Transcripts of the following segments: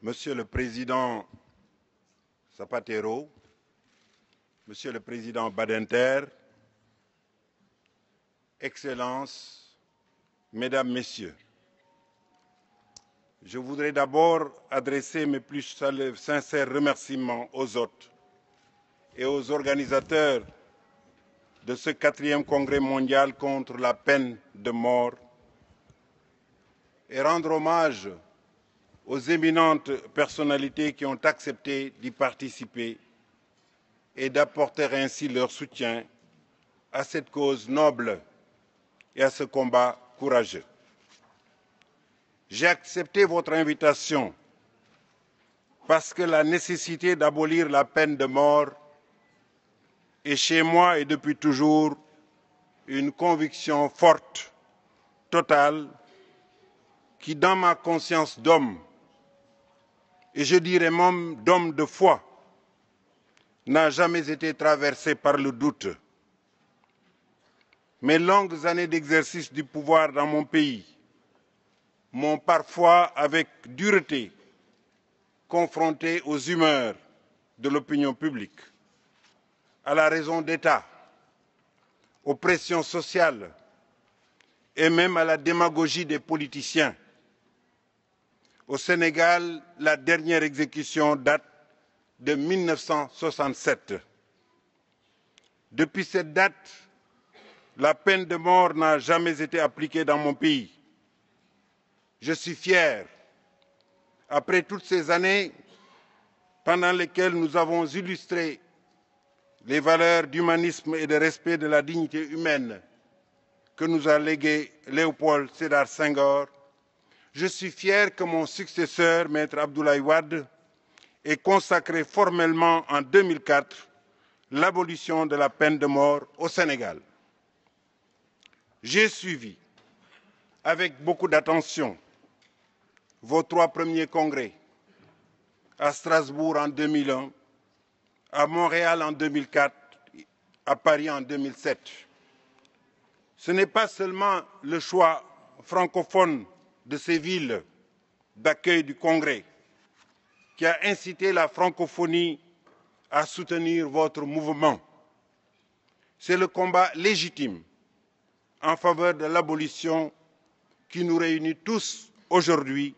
Monsieur le Président Zapatero, Monsieur le Président Badinter, Excellences, Mesdames, Messieurs, je voudrais d'abord adresser mes plus sincères remerciements aux hôtes et aux organisateurs de ce 4e congrès mondial contre la peine de mort et rendre hommage aux éminentes personnalités qui ont accepté d'y participer et d'apporter ainsi leur soutien à cette cause noble et à ce combat courageux. J'ai accepté votre invitation parce que la nécessité d'abolir la peine de mort est chez moi et depuis toujours une conviction forte, totale, qui dans ma conscience d'homme, et je dirais même d'homme de foi, n'a jamais été traversée par le doute. Mes longues années d'exercice du pouvoir dans mon pays m'ont parfois, avec dureté, confronté aux humeurs de l'opinion publique, à la raison d'État, aux pressions sociales et même à la démagogie des politiciens. Au Sénégal, la dernière exécution date de 1967. Depuis cette date, la peine de mort n'a jamais été appliquée dans mon pays. Je suis fier, après toutes ces années pendant lesquelles nous avons illustré les valeurs d'humanisme et de respect de la dignité humaine que nous a légué Léopold Sédar Senghor, je suis fier que mon successeur, Maître Abdoulaye Wade, ait consacré formellement en 2004 l'abolition de la peine de mort au Sénégal. J'ai suivi avec beaucoup d'attention vos 3 premiers congrès, à Strasbourg en 2001, à Montréal en 2004, à Paris en 2007. Ce n'est pas seulement le choix francophone de ces villes d'accueil du Congrès qui a incité la francophonie à soutenir votre mouvement. C'est le combat légitime en faveur de l'abolition qui nous réunit tous aujourd'hui,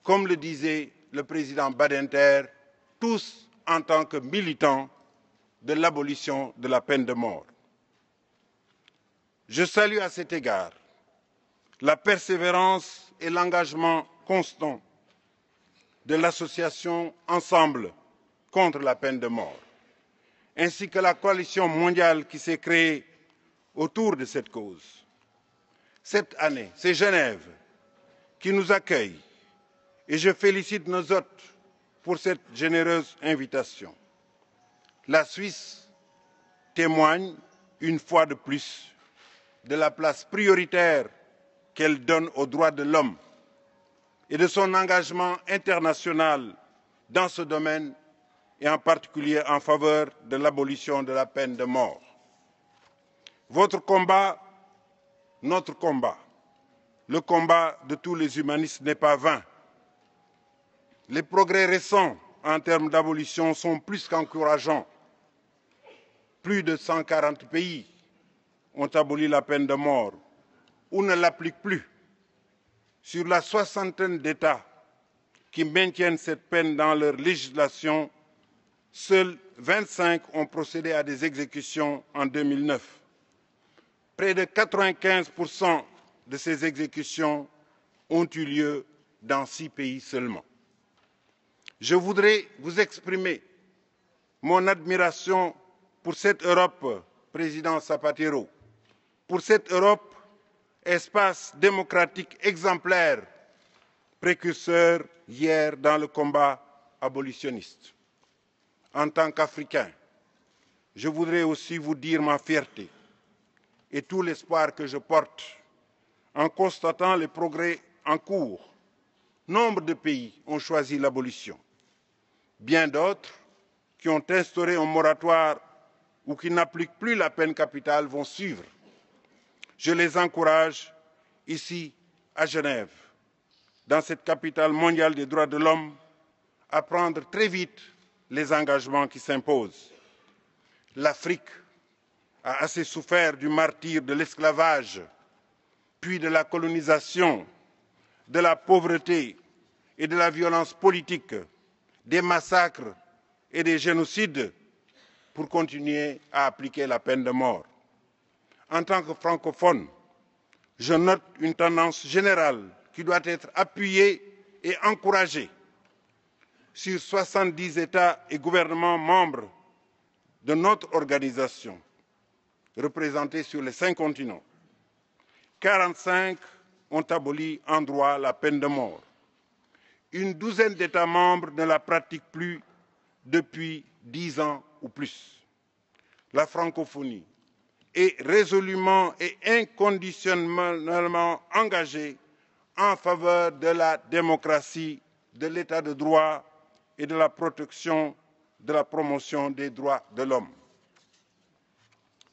comme le disait le président Badinter, tous en tant que militants de l'abolition de la peine de mort. Je salue à cet égard la persévérance et l'engagement constant de l'association Ensemble contre la peine de mort, ainsi que la coalition mondiale qui s'est créée autour de cette cause. Cette année, c'est Genève qui nous accueille et je félicite nos hôtes pour cette généreuse invitation. La Suisse témoigne une fois de plus de la place prioritaire qu'elle donne aux droits de l'homme et de son engagement international dans ce domaine et en particulier en faveur de l'abolition de la peine de mort. Votre combat, notre combat, le combat de tous les humanistes n'est pas vain. Les progrès récents en termes d'abolition sont plus qu'encourageants. Plus de 140 pays ont aboli la peine de mort ou ne l'appliquent plus. Sur la soixantaine d'États qui maintiennent cette peine dans leur législation, seuls 25 ont procédé à des exécutions en 2009. Près de 95% de ces exécutions ont eu lieu dans 6 pays seulement. Je voudrais vous exprimer mon admiration pour cette Europe, Président Zapatero, pour cette Europe, espace démocratique exemplaire, précurseur hier dans le combat abolitionniste. En tant qu'Africain, je voudrais aussi vous dire ma fierté et tout l'espoir que je porte en constatant les progrès en cours. Nombre de pays ont choisi l'abolition. Bien d'autres, qui ont instauré un moratoire ou qui n'appliquent plus la peine capitale, vont suivre. Je les encourage ici à Genève, dans cette capitale mondiale des droits de l'homme, à prendre très vite les engagements qui s'imposent. L'Afrique a assez souffert du martyre de l'esclavage, puis de la colonisation, de la pauvreté et de la violence politique, des massacres et des génocides pour continuer à appliquer la peine de mort. En tant que francophone, je note une tendance générale qui doit être appuyée et encouragée. Sur 70 États et gouvernements membres de notre organisation, représentés sur les 5 continents, 45 ont aboli en droit la peine de mort. Une douzaine d'États membres ne la pratiquent plus depuis 10 ans ou plus. La francophonie est résolument et inconditionnellement engagée en faveur de la démocratie, de l'état de droit et de la protection, de la promotion des droits de l'homme.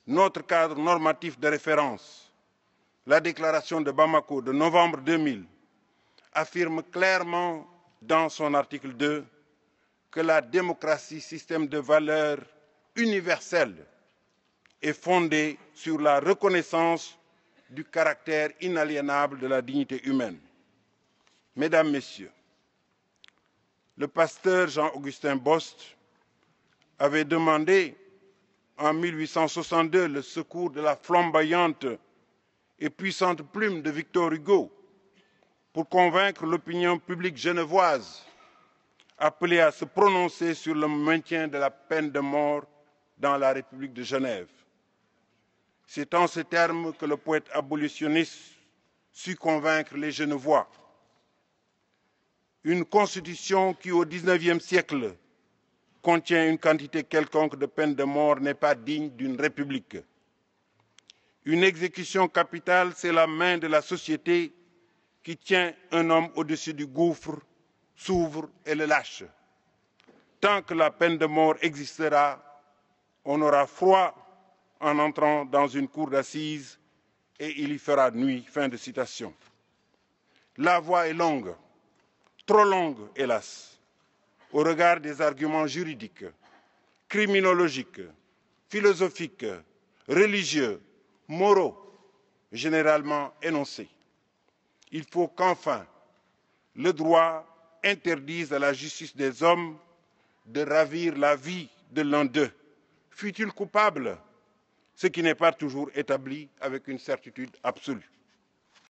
Notre cadre normatif de référence, la déclaration de Bamako de novembre 2000, affirme clairement dans son article 2 que la démocratie, système de valeurs universelles, est fondée sur la reconnaissance du caractère inaliénable de la dignité humaine. Mesdames, Messieurs, le pasteur Jean-Augustin Bost avait demandé en 1862 le secours de la flamboyante et puissante plume de Victor Hugo pour convaincre l'opinion publique genevoise appelée à se prononcer sur le maintien de la peine de mort dans la République de Genève. C'est en ces termes que le poète abolitionniste sut convaincre les Genevois. Une constitution qui, au XIXe siècle, contient une quantité quelconque de peine de mort n'est pas digne d'une république. Une exécution capitale, c'est la main de la société qui tient un homme au-dessus du gouffre, s'ouvre et le lâche. Tant que la peine de mort existera, on aura froid en entrant dans une cour d'assises et il y fera nuit. Fin de citation. La voie est longue, trop longue, hélas, au regard des arguments juridiques, criminologiques, philosophiques, religieux, moraux, généralement énoncés. Il faut qu'enfin le droit interdise à la justice des hommes de ravir la vie de l'un d'eux, fût-il coupable, ce qui n'est pas toujours établi avec une certitude absolue.